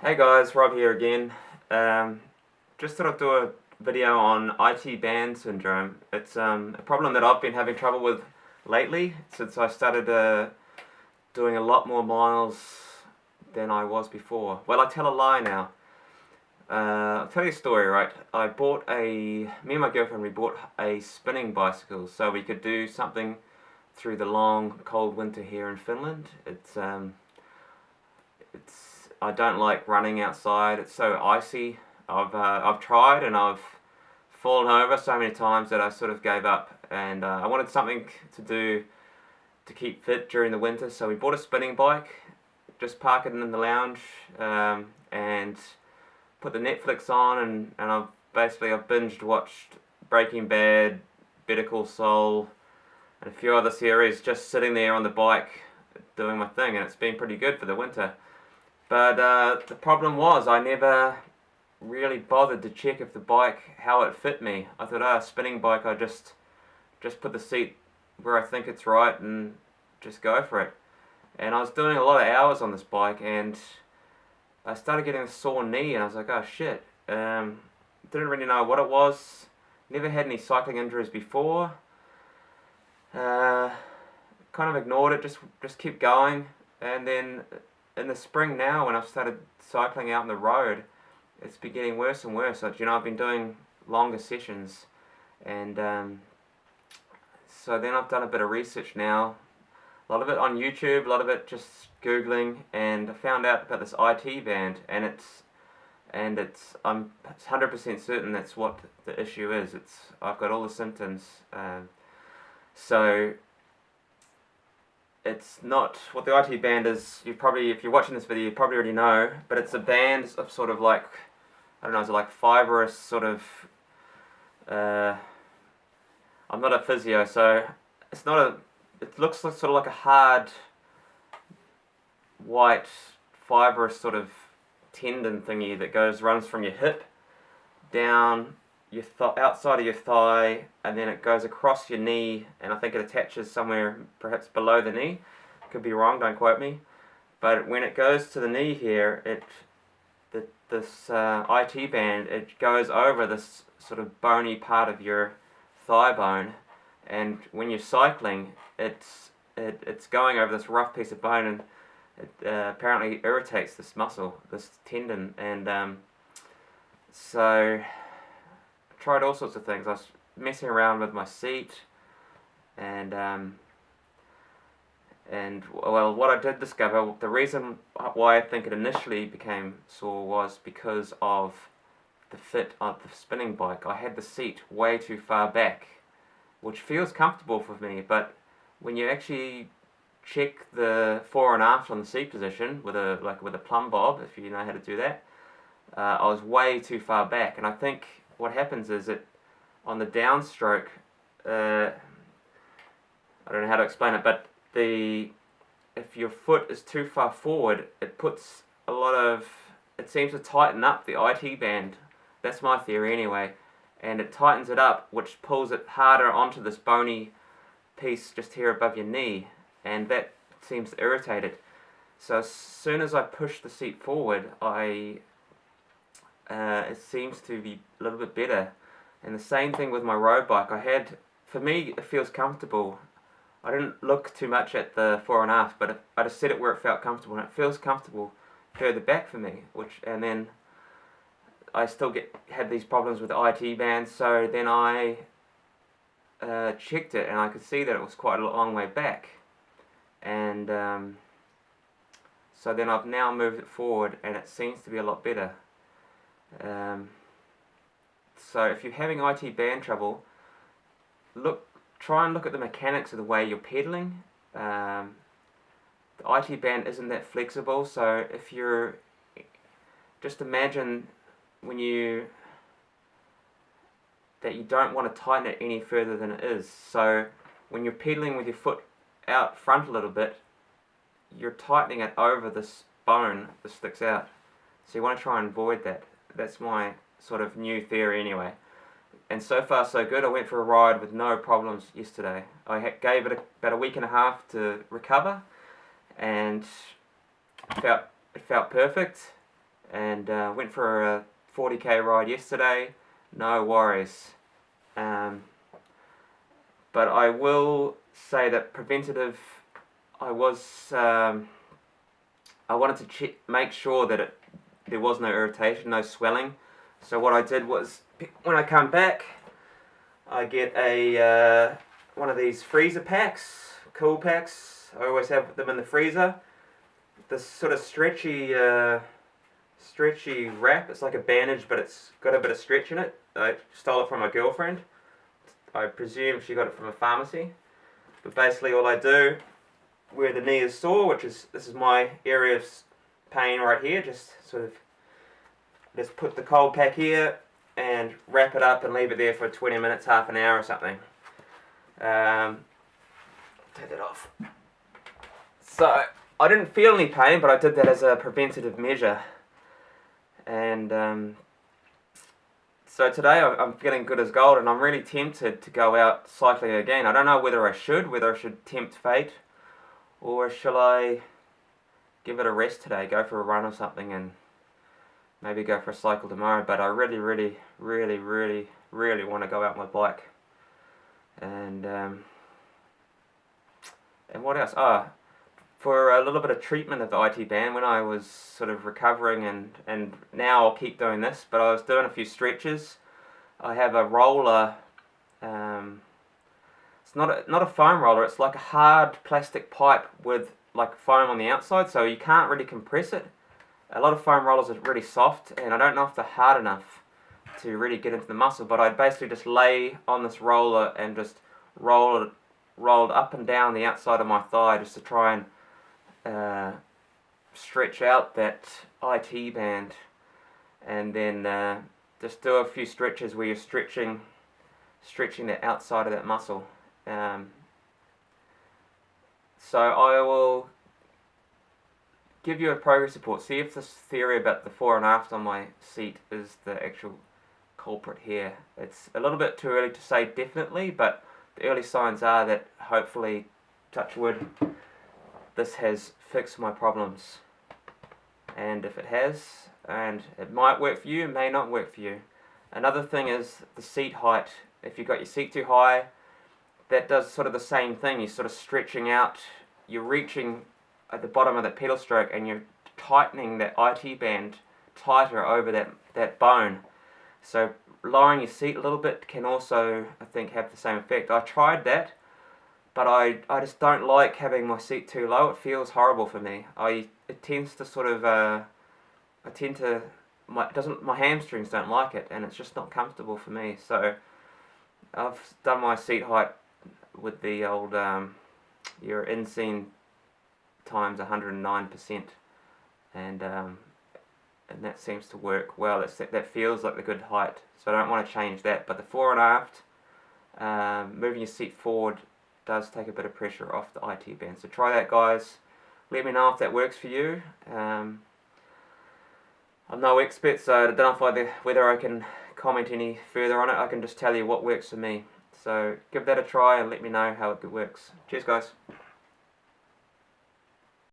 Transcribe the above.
Hey guys, Rob here again. Just thought I'd do a video on IT band syndrome. It's a problem that I've been having trouble with lately since I started doing a lot more miles than I was before. Well, I tell a lie now. I'll tell you a story, right? Me and my girlfriend, we bought a spinning bicycle so we could do something through the long, cold winter here in Finland. I don't like running outside. It's so icy. I've tried and I've fallen over so many times that I sort of gave up. And I wanted something to do to keep fit during the winter. So we bought a spinning bike, just park it in the lounge, and put the Netflix on. And I've binged watched Breaking Bad, Better Call Saul, and a few other series just sitting there on the bike doing my thing, and it's been pretty good for the winter. But the problem was I never really bothered to check if the bike, how it fit me. I thought, a spinning bike, I just put the seat where I think it's right and just go for it. And I was doing a lot of hours on this bike, and I started getting a sore knee, and I was like, oh shit. Didn't really know what it was. Never had any cycling injuries before. Kind of ignored it, just kept going, and then in the spring now, when I've started cycling out on the road, it's been getting worse and worse. I've been doing longer sessions, and so then I've done a bit of research now, a lot of it on YouTube, a lot of it just Googling, and I found out about this IT band, and I'm 100% certain that's what the issue is. I've got all the symptoms, so it's not what the IT band is. If you're watching this video, you probably already know, but it's a band of sort of like, I don't know, it's like fibrous sort of, I'm not a physio, so it looks like, sort of like a hard, white, fibrous sort of tendon thingy that runs from your hip down your outside of your thigh, and then it goes across your knee, and I think it attaches somewhere perhaps below the knee. Could be wrong, don't quote me. But when it goes to the knee here, this IT band, it goes over this sort of bony part of your thigh bone, and when you're cycling, it's going over this rough piece of bone, and it apparently irritates this muscle, this tendon, and so tried all sorts of things. I was messing around with my seat, and well, what I did discover, the reason why I think it initially became sore was because of the fit of the spinning bike. I had the seat way too far back, which feels comfortable for me, but when you actually check the fore and aft on the seat position with a plumb bob, if you know how to do that, I was way too far back, and I think what happens is that on the downstroke, I don't know how to explain it, but if your foot is too far forward, it seems to tighten up the IT band. That's my theory anyway, and it tightens it up, which pulls it harder onto this bony piece just here above your knee, and that seems to irritate it. So as soon as I push the seat forward, it seems to be a little bit better. And the same thing with my road bike. For me, it feels comfortable. I didn't look too much at the fore and aft, but I just set it where it felt comfortable, and it feels comfortable further back for me. And then I still had these problems with the IT band, so then I checked it, and I could see that it was quite a long way back. And so then I've now moved it forward, and it seems to be a lot better. So if you're having IT band trouble, try and look at the mechanics of the way you're pedaling. The IT band isn't that flexible, so just imagine that you don't want to tighten it any further than it is. So when you're pedaling with your foot out front a little bit, you're tightening it over this bone that sticks out. So you want to try and avoid that. That's my sort of new theory anyway. And so far so good. I went for a ride with no problems yesterday. I gave it about a week and a half to recover, and it felt perfect. and went for a 40k ride yesterday. No worries. But I will say that preventative, I wanted to make sure that there was no irritation, no swelling. So what I did was, when I come back, I get a one of these freezer packs, cool packs. I always have them in the freezer. This sort of stretchy wrap. It's like a bandage, but it's got a bit of stretch in it. I stole it from my girlfriend. I presume she got it from a pharmacy. But basically all I do, where the knee is sore, this is my area of pain right here, just put the cold pack here and wrap it up and leave it there for 20 minutes, half an hour or something. Take that off. So, I didn't feel any pain, but I did that as a preventative measure. And so today I'm feeling good as gold, and I'm really tempted to go out cycling again. I don't know whether I should tempt fate, or shall I give it a rest today, go for a run or something, and maybe go for a cycle tomorrow. But I really want to go out on my bike. And what else? For a little bit of treatment of the IT band, when I was sort of recovering, and now I'll keep doing this, but I was doing a few stretches. I have a roller, it's not a foam roller, it's like a hard plastic pipe with like foam on the outside, so you can't really compress it. A lot of foam rollers are really soft, and I don't know if they're hard enough to really get into the muscle, but I'd basically just lay on this roller and just rolled up and down the outside of my thigh just to try and stretch out that IT band, and then just do a few stretches where you're stretching the outside of that muscle. So I will give you a progress report, see if this theory about the fore and aft on my seat is the actual culprit here. It's a little bit too early to say definitely, but the early signs are that hopefully, touch wood, this has fixed my problems. And if it has, and it might work for you, it may not work for you. Another thing is the seat height. If you've got your seat too high, that does sort of the same thing. You're sort of stretching out, you're reaching at the bottom of that pedal stroke, and you're tightening that IT band tighter over that bone. So lowering your seat a little bit can also, I think, have the same effect. I tried that, but I just don't like having my seat too low. It feels horrible for me. It tends to sort of my hamstrings don't like it, and it's just not comfortable for me. So I've done my seat height with the old your inseam times 109%, and that seems to work well. That feels like the good height, so I don't want to change that. But the fore and aft, moving your seat forward does take a bit of pressure off the IT band. So try that, guys. Let me know if that works for you. I'm no expert, so I don't know whether I can comment any further on it. I can just tell you what works for me. So give that a try and let me know how it works. Cheers, guys.